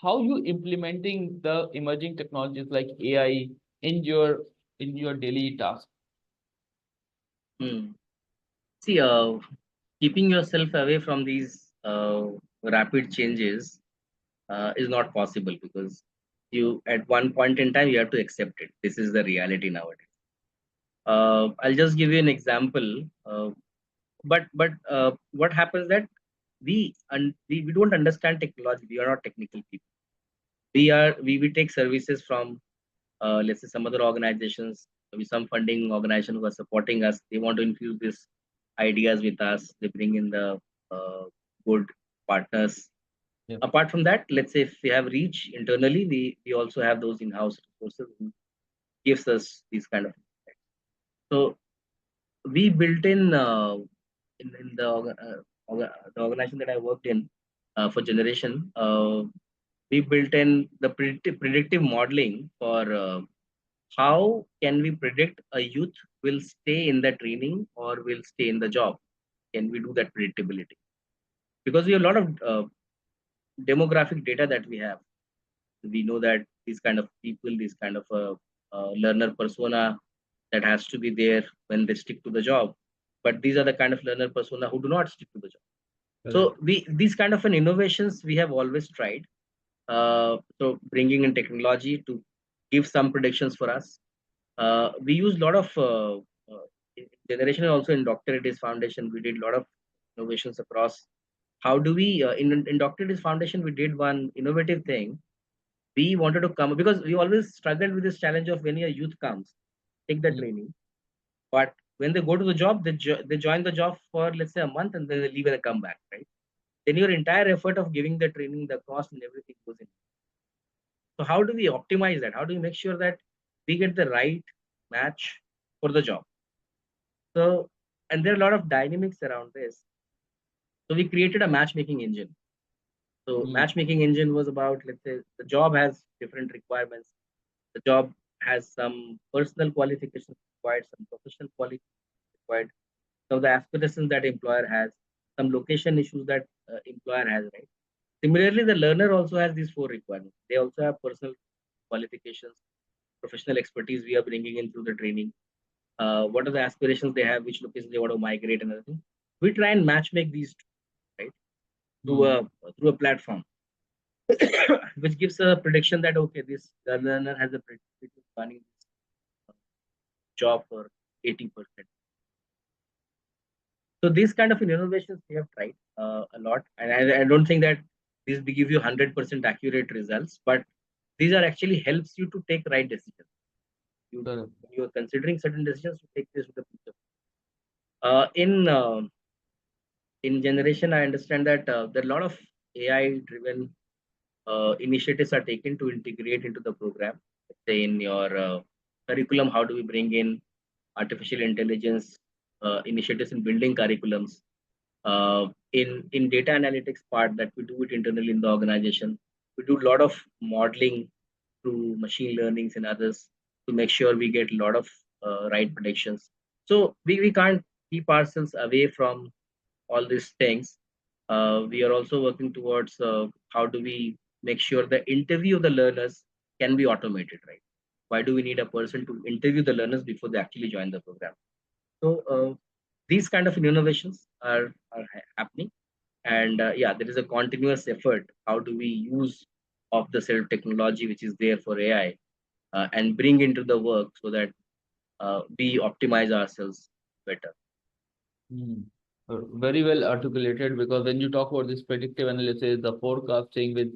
how you implementing the emerging technologies like AI in your daily task. Hmm. See, keeping yourself away from these rapid changes is not possible, because you, at one point in time, you have to accept it. This is the reality nowadays. I'll just give you an example. But what happens that we don't understand technology. We are not technical people. We take services from, let's say, some other organizations, maybe some funding organization who are supporting us. They want to infuse these ideas with us. They bring in the uh, good partners. Yeah. Apart from that, let's say if we have reach internally, we also have those in-house resources who gives us these kind of. So we built in the organization that I worked in for generation. We built in the predictive modeling for how can we predict a youth will stay in the training or will stay in the job. Can we do that predictability? Because we have a lot of demographic data that we have. We know that these kind of people, this kind of learner persona that has to be there when they stick to the job. But these are the kind of learner persona who do not stick to the job. Correct. So we these kind of an innovations we have always tried. So bringing in technology to give some predictions for us. We use a lot of in generation and also in Doctor Foundation. We did a lot of innovations across. How do we in Doctor Foundation we did one innovative thing. We wanted to come because we always struggled with this challenge of when a youth comes, take the Mm. training, but when they go to the job, they join the job for, let's say, a month, and then they leave and they come back, right? Then your entire effort of giving the training, the cost and everything goes in. So how do we optimize that? How do we make sure that we get the right match for the job? So, and there are a lot of dynamics around this. So we created a matchmaking engine. So Mm. matchmaking engine was about, let's say, the job has different requirements. The job has some personal qualifications required, some professional qualifications required, some of the aspirations that employer has, some location issues that employer has, right? Similarly, the learner also has these four requirements. They also have personal qualifications, professional expertise we are bringing in through the training. What are the aspirations they have, which locations they want to migrate, and everything. We try and match make these two, right, through Mm. a platform, which gives a prediction that okay, this learner has a predicted running job for 80%. So these kind of innovations we have tried a lot, and I don't think that these will give you 100% accurate results, but these are actually helps you to take right decisions. Correct. When you are considering certain decisions, to take this with the future. In generation, I understand that there are a lot of AI driven initiatives are taken to integrate into the program. Let's say in your curriculum, how do we bring in artificial intelligence initiatives in building curriculums? In data analytics part that we do it internally in the organization, we do a lot of modeling through machine learnings and others to make sure we get a lot of right predictions. So we can't keep ourselves away from all these things. We are also working towards how do we make sure the interview of the learners can be automated, right? Why do we need a person to interview the learners before they actually join the program? So these kind of innovations are happening, and yeah, there is a continuous effort. How do we use of the self technology which is there for AI and bring into the work so that we optimize ourselves better? Mm. Very well articulated, because when you talk about this predictive analysis, the forecasting with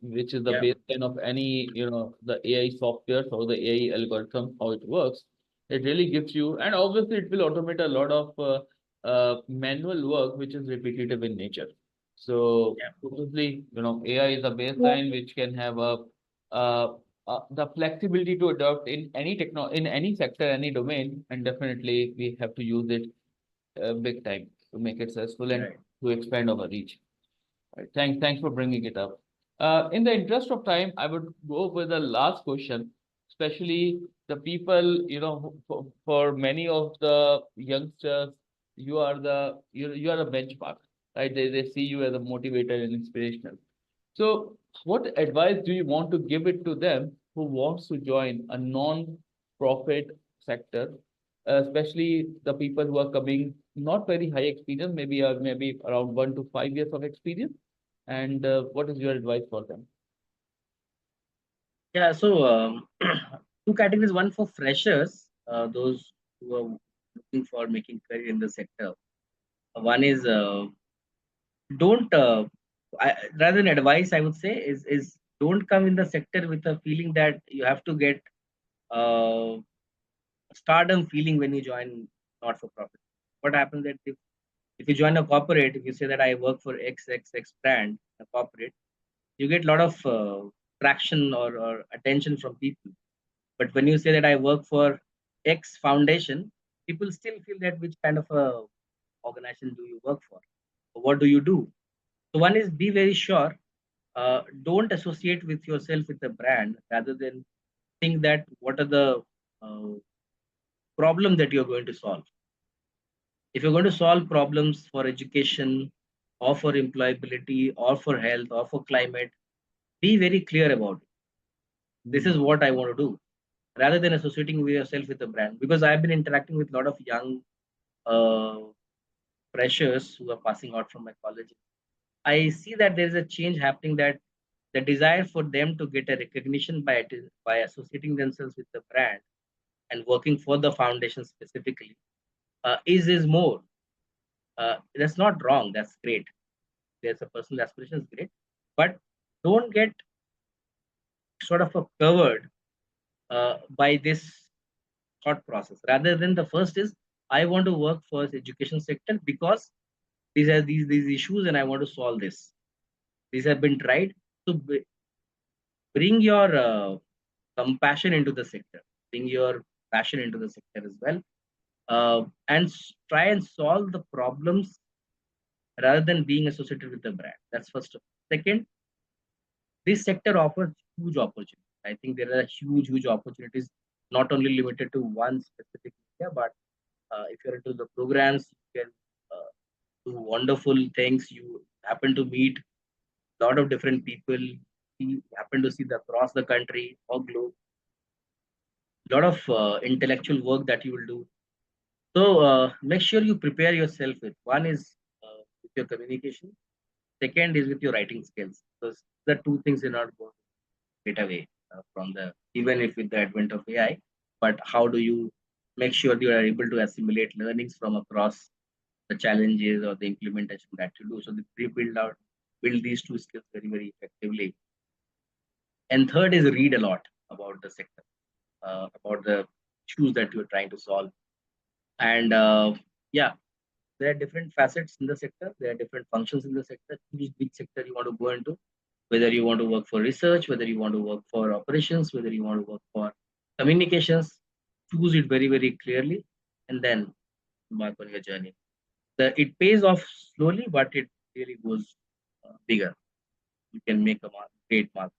which is the Yeah. baseline of any, the AI software or the AI algorithm, how it works, it really gives you, and obviously it will automate a lot of manual work which is repetitive in nature. So Yeah. obviously, AI is a baseline which can have a the flexibility to adopt in in any sector, any domain, and definitely we have to use it big time to make it successful and Right. to expand our reach. Right. Thanks for bringing it up. In the interest of time, I would go with the last question, especially the people, for many of the youngsters, you are a benchmark, right? They see you as a motivator and inspirational. So, what advice do you want to give it to them who wants to join a non-profit sector, especially the people who are coming not very high experience, maybe around 1 to 5 years of experience? And what is your advice for them? Yeah, so two categories. One for freshers, those who are looking for making career in the sector. One is don't rather than advice, I would say is don't come in the sector with a feeling that you have to get uh, stardom feeling when you join not for profit. What happens that if you join a corporate, if you say that I work for XXX brand, a corporate, you get a lot of traction or attention from people. But when you say that I work for X foundation, people still feel that which kind of a organization do you work for? What do you do? So one is be very sure. Don't associate with yourself with the brand rather than think that what are the uh, problem that you're going to solve. If you're going to solve problems for education or for employability or for health or for climate, be very clear about it. This is what I want to do rather than associating with yourself with the brand. Because I've been interacting with a lot of young uh, freshers who are passing out from my college. I see that there is a change happening, that the desire for them to get a recognition by associating themselves with the brand and working for the foundation specifically is more. That's not wrong. That's great. There's a personal aspiration is great, but don't get sort of a covered by this thought process. Rather than the first is I want to work for the education sector because these are these issues and I want to solve this. These have been tried. So bring your compassion into the sector, bring your passion into the sector as well, and try and solve the problems rather than being associated with the brand. That's first of all. Second, this sector offers huge opportunities. I think there are huge opportunities, not only limited to one specific area, but if you're into the programs, you can uh, do wonderful things. You happen to meet a lot of different people. You happen to see the across the country or globe. A lot of intellectual work that you will do. So make sure you prepare yourself with. One is with your communication. Second is with your writing skills. Because the two things are not going straight away from the even if with the advent of AI. But how do you make sure you are able to assimilate learnings from across the challenges or the implementation that you do? So we build these two skills very effectively. And third is read a lot about the sector, about the issues that you're trying to solve. And yeah, there are different facets in the sector. There are different functions in the sector. Choose which sector you want to go into, whether you want to work for research, whether you want to work for operations, whether you want to work for communications. Choose it very clearly and then embark on your journey. It pays off slowly, but it really goes bigger. You can make a great mark.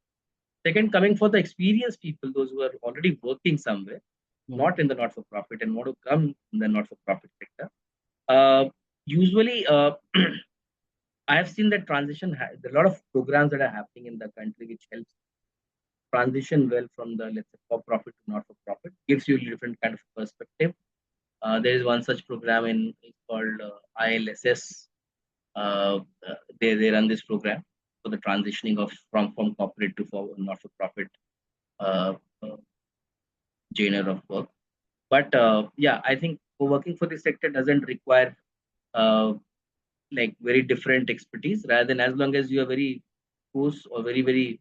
Second, coming for the experienced people, those who are already working somewhere, not in the not-for-profit and want to come in the not-for-profit sector. Usually, I have seen that transition. There are a lot of programs that are happening in the country which helps transition well from the let's say for-profit to not-for-profit. Gives you a different kind of perspective. There is one such program in it's called ILSS. They run this program for the transitioning of from corporate to for not-for-profit uh, uh, genre of work. But yeah, I think working for this sector doesn't require uh, like very different expertise. Rather than as long as you are very close or very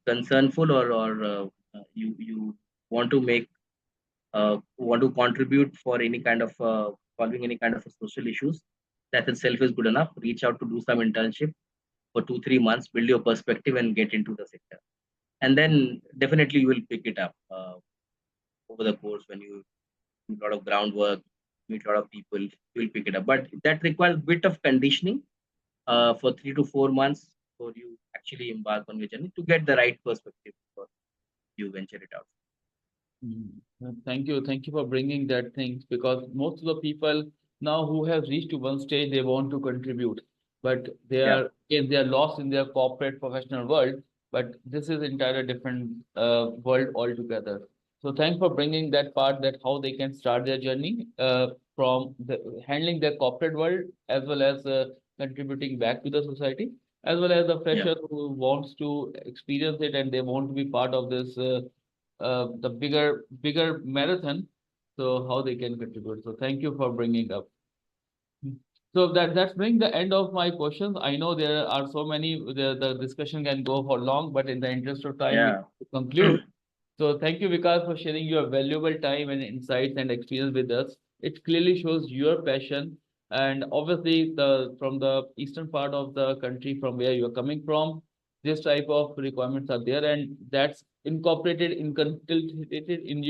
concernful or you want to make want to contribute for any kind of solving any kind of social issues, that itself is good enough. Reach out to do some internship for 2 3 months, build your perspective and get into the sector. and then definitely you will pick it up over the course when you do a lot of groundwork, meet a lot of people, you will pick it up. But that requires bit of conditioning for 3 to 4 months before you actually embark on your journey to get the right perspective before you venture it out. Mm. Thank you for bringing that things, because most of the people now who have reached to one stage, they want to contribute, but Yeah, they are lost in their corporate professional world. But this is entirely different world altogether. So thanks for bringing that part, that how they can start their journey from handling their corporate world, as well as contributing back to the society, as well as the yeah. fresher who wants to experience it and they want to be part of this. The bigger marathon, so how they can contribute. So thank you for bringing up. So that's bring the end of my questions. I know there are so many, the discussion can go for long, but in the interest of time, we Yeah. conclude. So thank you, Vikas, for sharing your valuable time and insights and experience with us. It clearly shows your passion, and obviously the from the eastern part of the country from where you are coming from, this type of requirements are there, and that's inculcated in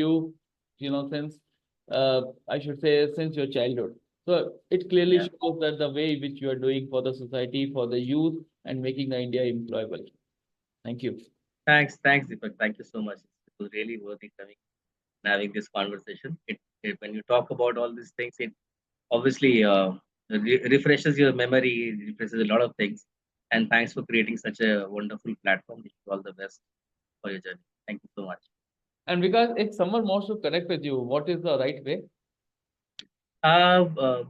you, since I should say since your childhood. So it clearly Yeah. shows that the way which you are doing for the society, for the youth, and making the India employable. Thank you. Thanks, Deepak. Thank you so much. It was really worth it coming and having this conversation. It when you talk about all these things, it obviously refreshes your memory, refreshes a lot of things. And thanks for creating such a wonderful platform. Wish you all the best for your journey. Thank you so much. And because if someone wants to connect with you, what is the right way? Uh, uh,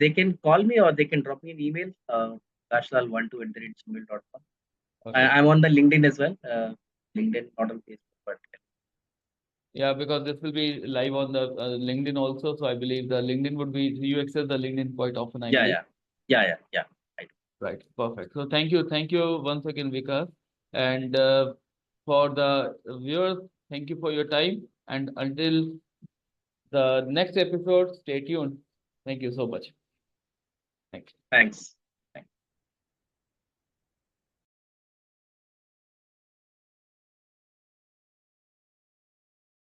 they can call me or they can drop me an email. Vikashlal12@gmail.com. Okay. I'm on the LinkedIn as well. LinkedIn, not on Facebook, but Yeah, because this will be live on the LinkedIn also. So I believe the LinkedIn would be, you access the LinkedIn quite often, I yeah, believe. yeah, yeah. I do. Right. Perfect. So thank you once again, Vikas. And for the viewers, thank you for your time. And until the next episode, stay tuned. Thank you so much. Thank you. Thanks.